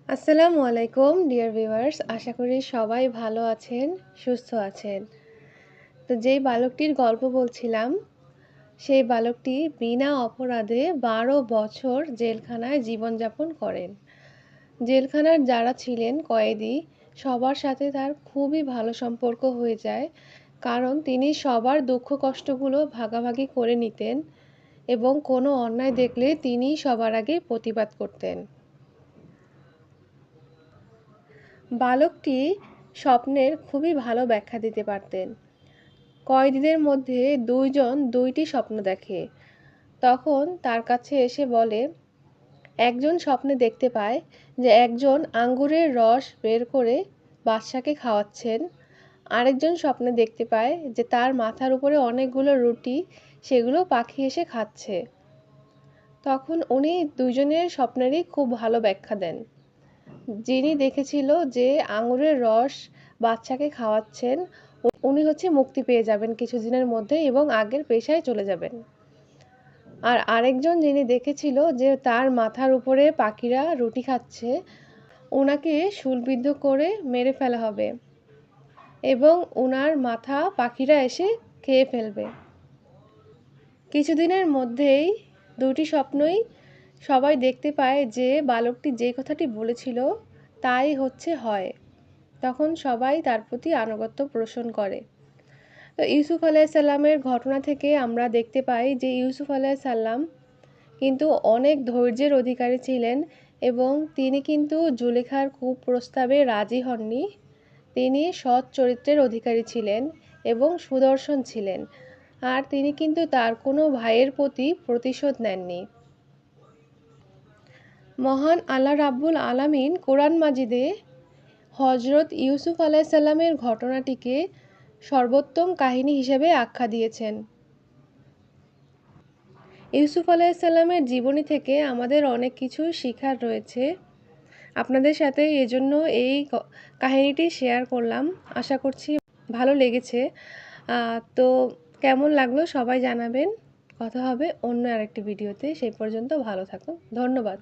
আসসালামু আলাইকুম dear viewers, আশা করি সবাই ভালো আছেন, সুস্থ আছেন। তো যেই বালকটির গল্প বলছিলাম, সেই বালকটি বিনা অপরাধে ১২ বছর জেলখানায় জীবনযাপন করেন। জেলখানার যারা ছিলেন কয়েদি, সবার সাথে তার খুবই ভালো সম্পর্ক হয়ে যায়। কারণ তিনি সবার দুঃখ কষ্টগুলো ভাগাভাগি করে নিতেন এবং কোনো অন্যায় দেখলে তিনিই সবার আগে প্রতিবাদ করতেন। বালকটি স্বপ্নের খুবই ভালো ব্যাখ্যা দিতে পারতেন। কয়েদিদের মধ্যে ২ জন ২টি স্বপ্ন দেখে। তখন তার কাছে এসে বলে, একজন স্বপ্নে দেখতে পায় যে একজন আঙ্গুরের রস বের করে বাদশাকে খাওয়াচ্ছেন। আরেকজন স্বপ্নে দেখতে পায় যে তার মাথার উপরে অনেকগুলো রুটি, সেগুলো পাখি এসে খাচ্ছে। তখন উনি দুজনের স্বপ্নেরই খুব ভালো ব্যাখ্যা দেন। যিনি দেখেছিল যে আঙুরের রস বাচ্চাকে খাওয়াচ্ছেন, উনি মুক্তি পেয়ে যাবেন কিছুদিনের মধ্যে এবং আগের পেশায় চলে যাবেন। আর আরেকজন যিনি দেখেছিল যে তার মাথার উপরে পাখিরা রুটি খাচ্ছে, ওনাকে শূলবিদ্ধ করে মেরে ফেলা হবে এবং ওনার মাথা পাখিরা এসে খেয়ে ফেলবে। কিছুদিনের মধ্যেই দুটি স্বপ্নই সবাই দেখতে পায় যে বালকটি যে কথাটি বলেছিল তাই হয়। তখন সবাই তার প্রতি আনুগত্য পোষণ করে। তো ইউসুফ আলাইসাল্লামের ঘটনা থেকে আমরা দেখতে পাই যে ইউসুফ আলাইসাল্লাম কিন্তু অনেক ধৈর্যের অধিকারী ছিলেন এবং তিনি কিন্তু জুলেখার কুপ্রস্তাবে রাজি হননি। তিনি সৎ চরিত্রের অধিকারী ছিলেন এবং সুদর্শন ছিলেন, আর তিনি কিন্তু তার কোনো ভাইয়ের প্রতি প্রতিশোধ নেননি। মহান আল্লাহ রাব্বুল আলামিন কোরআন মাজিদে হজরত ইউসুফ আলাইসাল্লামের ঘটনাটিকে সর্বোত্তম কাহিনী হিসেবে আখ্যা দিয়েছেন। ইউসুফ আলাইসাল্লামের জীবনী থেকে আমাদের অনেক কিছু শেখার রয়েছে। আপনাদের সাথে এজন্য এই কাহিনীটি শেয়ার করলাম। আশা করছি ভালো লেগেছে। তো কেমন লাগলো সবাই জানাবেন। কথা হবে অন্য আরেকটি ভিডিওতে। সেই পর্যন্ত ভালো থাকুন। ধন্যবাদ।